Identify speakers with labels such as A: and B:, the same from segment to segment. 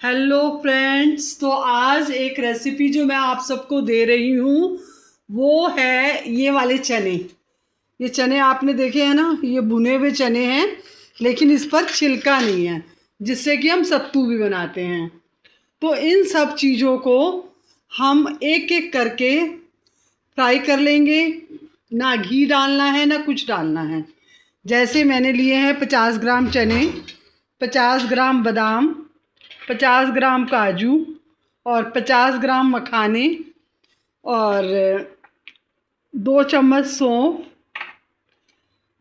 A: Hello friends. तो आज एक रेसिपी जो मैं आप सबको दे रही हूँ वो है ये वाले चने। ये चने आपने देखे हैं ना, ये भुने हुए चने हैं, लेकिन इस पर छिलका नहीं है, जिससे कि हम सत्तू भी बनाते हैं। तो इन सब चीज़ों को हम एक एक करके फ्राई कर लेंगे। ना घी डालना है ना कुछ डालना है। जैसे मैंने लिए हैं 50 ग्राम चने, 50 ग्राम बादाम, 50 ग्राम काजू और 50 ग्राम मखाने और 2 चम्मच सौंफ,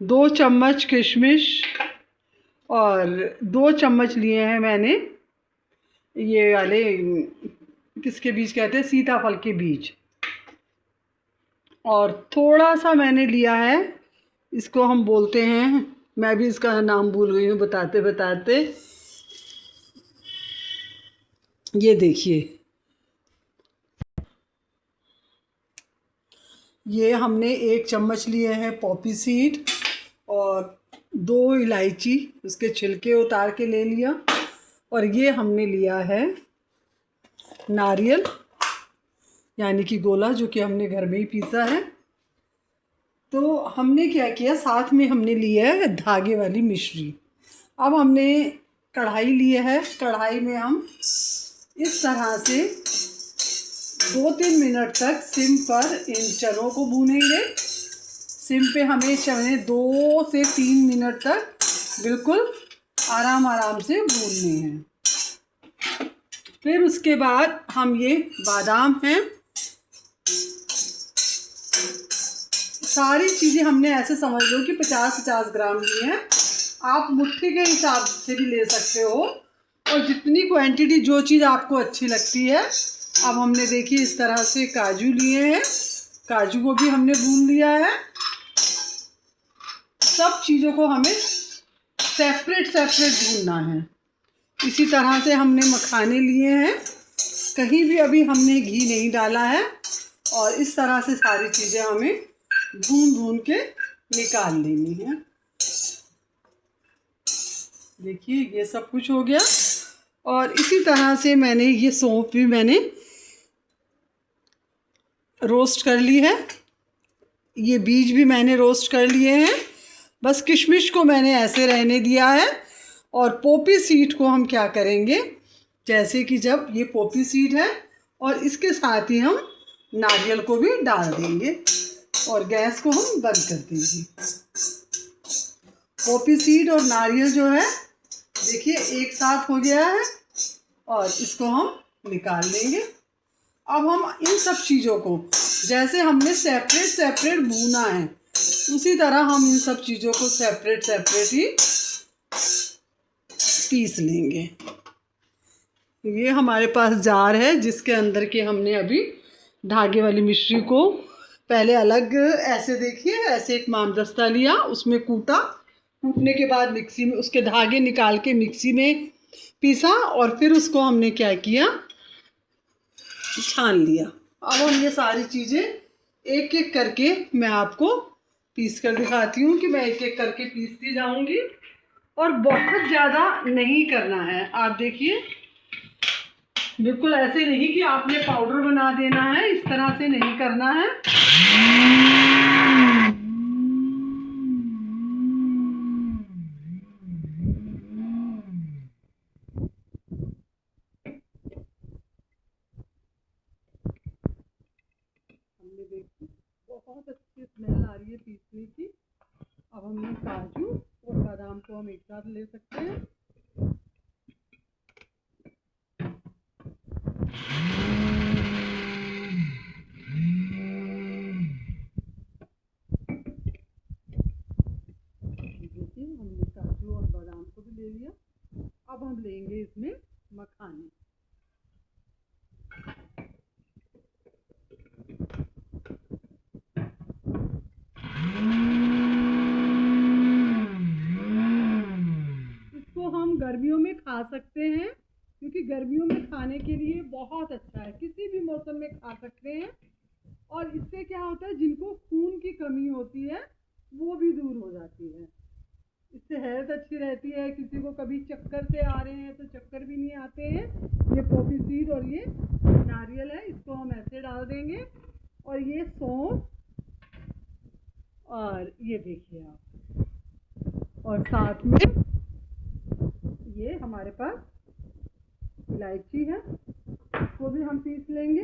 A: 2 चम्मच किशमिश और 2 चम्मच लिए हैं मैंने ये वाले, किसके बीज कहते हैं, सीताफल के बीज। और थोड़ा सा मैंने लिया है, इसको हम बोलते हैं, मैं भी इसका नाम भूल गई हूँ बताते बताते। ये देखिए, ये हमने 1 चम्मच लिए हैं पॉपी सीड और 2 इलायची उसके छिलके उतार के ले लिया। और ये हमने लिया है नारियल, यानी कि गोला, जो कि हमने घर में ही पीसा है। तो हमने क्या किया, साथ में हमने लिया है धागे वाली मिश्री। अब हमने कढ़ाई ली है, कढ़ाई में हम इस तरह से 2-3 मिनट तक सिम पर इन चनों को भूनेंगे। सिम पे हमें चने 2 से 3 मिनट तक बिल्कुल आराम आराम से भूनने हैं। फिर उसके बाद हम ये बादाम हैं, सारी चीज़ें हमने ऐसे समझ लो कि 50-50 ग्राम ली हैं। आप मुट्ठी के हिसाब से भी ले सकते हो, और जितनी क्वांटिटी, जो चीज़ आपको अच्छी लगती है। अब हमने देखिए इस तरह से काजू लिए हैं, काजू को भी हमने भून लिया है। सब चीज़ों को हमें सेपरेट सेपरेट भूनना है। इसी तरह से हमने मखाने लिए हैं, कहीं भी अभी हमने घी नहीं डाला है। और इस तरह से सारी चीज़ें हमें भून भून के निकाल लेनी है। देखिए ये सब कुछ हो गया। और इसी तरह से मैंने ये सौंफ भी मैंने रोस्ट कर ली है, ये बीज भी मैंने रोस्ट कर लिए हैं। बस किशमिश को मैंने ऐसे रहने दिया है। और पोपी सीड को हम क्या करेंगे, जैसे कि जब ये पोपी सीड है और इसके साथ ही हम नारियल को भी डाल देंगे और गैस को हम बंद कर देंगे। पोपी सीड और नारियल जो है, देखिए एक साथ हो गया है और इसको हम निकाल लेंगे। अब हम इन सब चीज़ों को, जैसे हमने सेपरेट सेपरेट भूना है, उसी तरह हम इन सब चीज़ों को सेपरेट सेपरेट ही पीस लेंगे। ये हमारे पास जार है, जिसके अंदर के हमने अभी धागे वाली मिश्री को पहले अलग, ऐसे देखिए, ऐसे एक मामदस्ता लिया, उसमें कूटा, कूटने के बाद मिक्सी में उसके धागे निकाल के मिक्सी में पीसा। और फिर उसको हमने क्या किया, छान लिया। अब हम ये सारी चीज़ें एक एक करके मैं आपको पीस कर दिखाती हूँ कि मैं एक एक करके पीसती जाऊँगी। और बहुत ज़्यादा नहीं करना है, आप देखिए, बिल्कुल ऐसे नहीं कि आपने पाउडर बना देना है, इस तरह से नहीं करना है। हमने देखी बहुत अच्छी स्मेल आ रही है पीसने की। अब हमने काजू और बादाम को हम एक साथ ले सकते हैं। देखिए हमने काजू और बादाम को भी ले लिया। अब हम लेंगे इसमें मखाने। इसको हम गर्मियों में खा सकते हैं, क्योंकि गर्मियों में खाने के लिए बहुत अच्छा है, किसी भी मौसम में खा सकते हैं। और इससे क्या होता है, जिनको खून की कमी होती है वो भी दूर हो जाती है। इससे हेल्थ अच्छी रहती है। किसी को कभी चक्कर से आ रहे हैं तो चक्कर भी नहीं आते हैं। ये पॉपी सीड और ये नारियल है, इसको हम ऐसे डाल देंगे। और ये सौंफ, और ये देखिए आप, और साथ में ये हमारे पास इलायची है, इसको भी हम पीस लेंगे।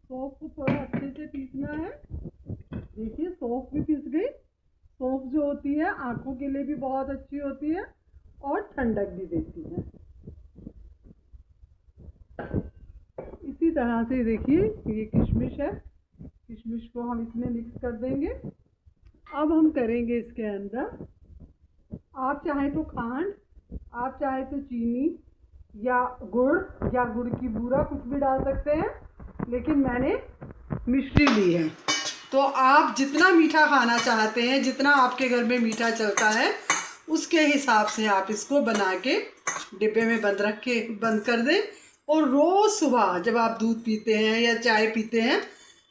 A: सौंफ को थोड़ा अच्छे से पीसना है। देखिए सौंफ भी पीस गई। सौंफ जो होती है आंखों के लिए भी बहुत अच्छी होती है और ठंडक भी देती है। इसी तरह से देखिए ये किशमिश है, किशमिश को हम इसमें मिक्स कर देंगे। अब हम करेंगे इसके अंदर, आप चाहे तो खांड, आप चाहे तो चीनी या गुड़ की बूरा कुछ भी डाल सकते हैं, लेकिन मैंने मिश्री ली है। तो आप जितना मीठा खाना चाहते हैं, जितना आपके घर में मीठा चलता है, उसके हिसाब से आप इसको बना के डिब्बे में बंद कर दें। और रोज़ सुबह जब आप दूध पीते हैं या चाय पीते हैं,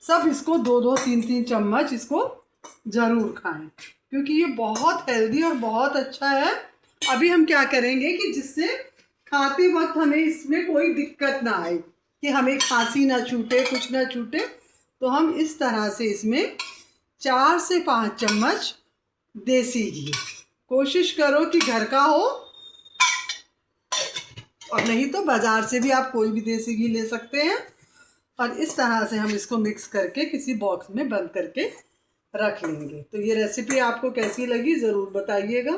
A: सब इसको 2-2, 3-3 चम्मच इसको ज़रूर खाएं, क्योंकि ये बहुत हेल्दी और बहुत अच्छा है। अभी हम क्या करेंगे कि जिससे खाते वक्त हमें इसमें कोई दिक्कत ना आए, कि हमें खांसी ना छूटे, कुछ ना छूटे, तो हम इस तरह से इसमें 4 से 5 चम्मच देसी घी, कोशिश करो कि घर का हो, और नहीं तो बाज़ार से भी आप कोई भी देसी घी ले सकते हैं। और इस तरह से हम इसको मिक्स करके किसी बॉक्स में बंद करके रख लेंगे। तो ये रेसिपी आपको कैसी लगी ज़रूर बताइएगा।